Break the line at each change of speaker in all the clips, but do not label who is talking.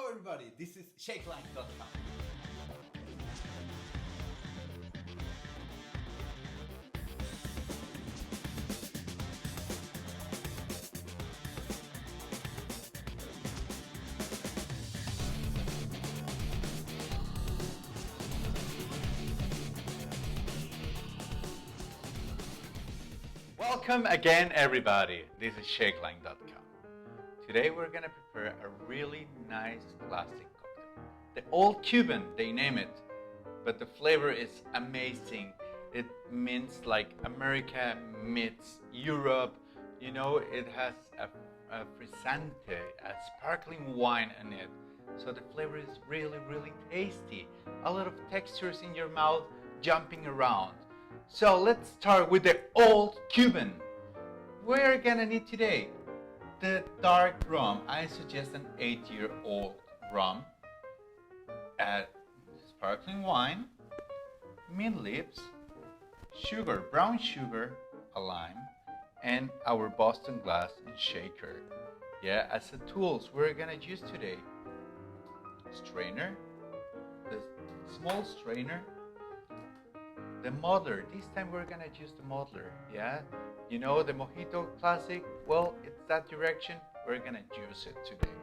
Hello everybody, this is Shake-Line.com. Welcome again everybody, this is Shake-Line.com. Today we're gonna prepare a really nice classic cocktail. The Old Cuban, they name it, but the flavor is amazing. It means like America meets Europe. You know, it has a frizzante, a sparkling wine in it. So the flavor is really, really tasty. A lot of textures in your mouth jumping around. So let's start with the Old Cuban. We're gonna need today the dark rum. I suggest an 8-year-old rum, sparkling wine, mint leaves, sugar, brown sugar, a lime, and our Boston glass and shaker. Yeah, as the tools we're gonna use today: strainer, the small strainer, the muddler. This time we're gonna use the muddler. Yeah, you know the mojito classic. Well, it's that direction. We're gonna use it today,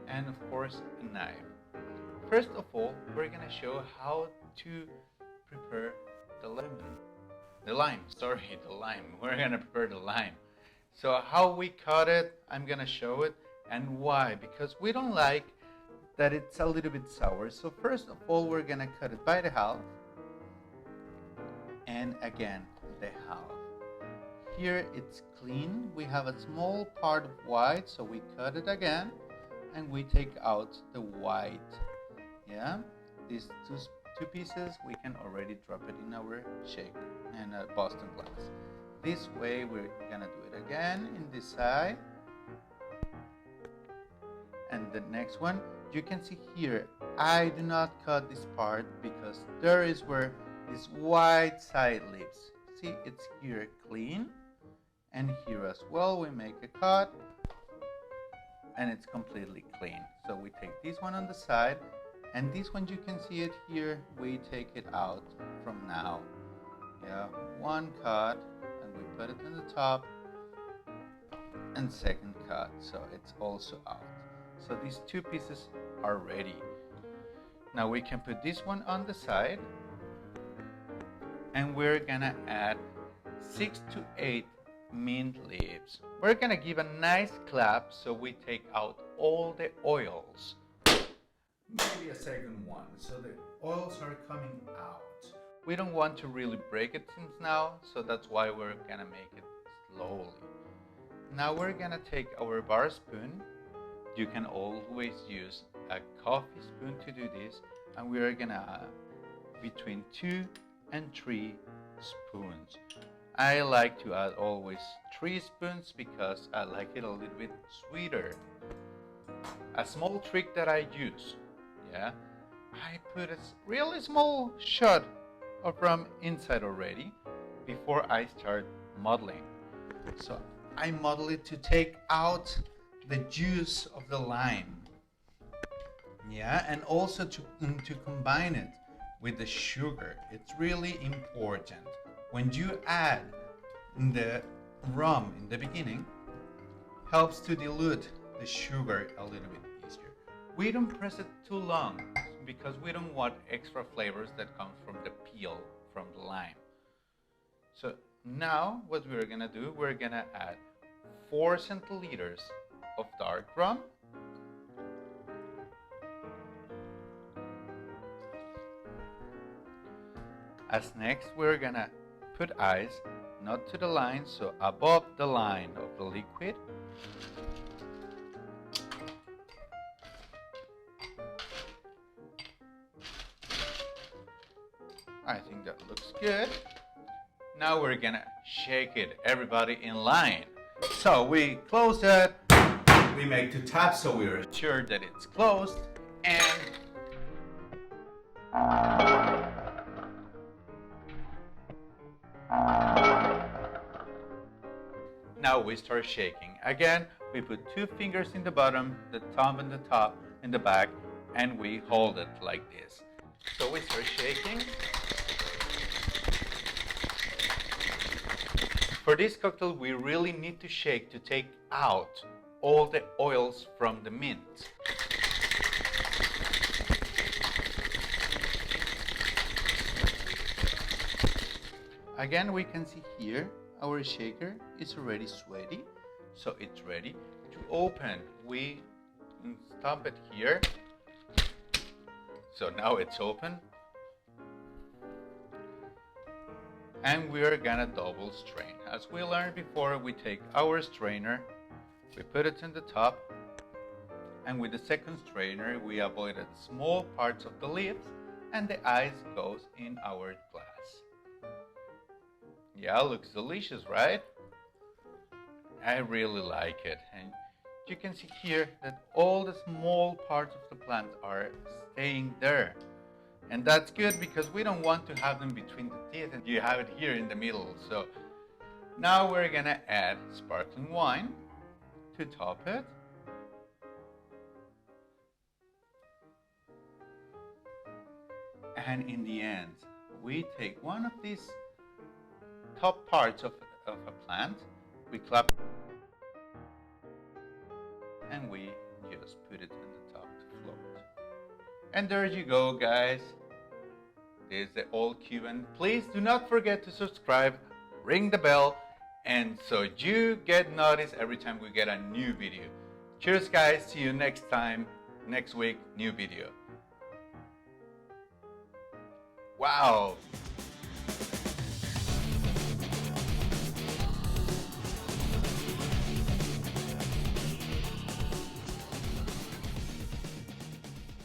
and of course a knife. First of all, we're gonna show how to prepare the lemon. The lime. We're gonna prepare the lime. So how we cut it, I'm gonna show it, and why. Because we don't like that it's a little bit sour. So first of all, we're gonna cut it by the half. And again, the half. Here it's clean. We have a small part of white, so we cut it again, and we take out the white. Yeah, these two pieces we can already drop it in our shaker and a Boston glass. This way we're gonna do it again in this side, and the next one. You can see here, I do not cut this part because there is where this white side lives. See, it's here clean, and here as well we make a cut, and it's completely clean. So we take this one on the side, and this one you can see it here, we take it out from now. Yeah, one cut, and we put it on the top, and second cut, so it's also out. So these two pieces are ready. Now we can put this one on the side, and we're gonna add 6 to 8 mint leaves. We're gonna give a nice clap so we take out all the oils. Maybe a second one, so the oils are coming out. We don't want to really break it since now, so that's why we're gonna make it slowly. Now we're gonna take our bar spoon. You can always use a coffee spoon to do this, and we're gonna add between 2 and 3 spoons. I like to add always 3 spoons because I like it a little bit sweeter. A small trick that I use, yeah, I put a really small shot of rum inside already before I start muddling. So I muddle it to take out the juice of the lime, yeah, and also to combine it with the sugar. It's really important. When you add the rum in the beginning, helps to dilute the sugar a little bit easier. We don't press it too long because we don't want extra flavors that come from the peel from the lime. So now what we're gonna do, we're gonna add 4 centiliters of dark rum, as next we're gonna put ice, not to the line, so above the line of the liquid. I think that looks good. Now we're gonna shake it, everybody in line. So we close it, we make 2 taps so we're sure that it's closed, and now we start shaking. Again, we put 2 fingers in the bottom, the thumb on the top, in the back, and we hold it like this. So we start shaking. For this cocktail, we really need to shake to take out all the oils from the mint. Again, we can see here our shaker is already sweaty, so it's ready to open. We stomp it here, so now it's open, and we are gonna double strain. As we learned before, we take our strainer, we put it in the top, and with the second strainer we avoided small parts of the lips, and the ice goes in our glass. Yeah, looks delicious, right? I really like it. And you can see here that all the small parts of the plant are staying there. And that's good because we don't want to have them between the teeth, and you have it here in the middle. So now we're gonna add sparkling wine to top it. And in the end, we take one of these top parts of a plant, we clap, and we just put it in the top to float. And there you go, guys. This is the Old Cuban. Please do not forget to subscribe, ring the bell, and so you get noticed every time we get a new video. Cheers, guys. See you next time. Next week, new video. Wow.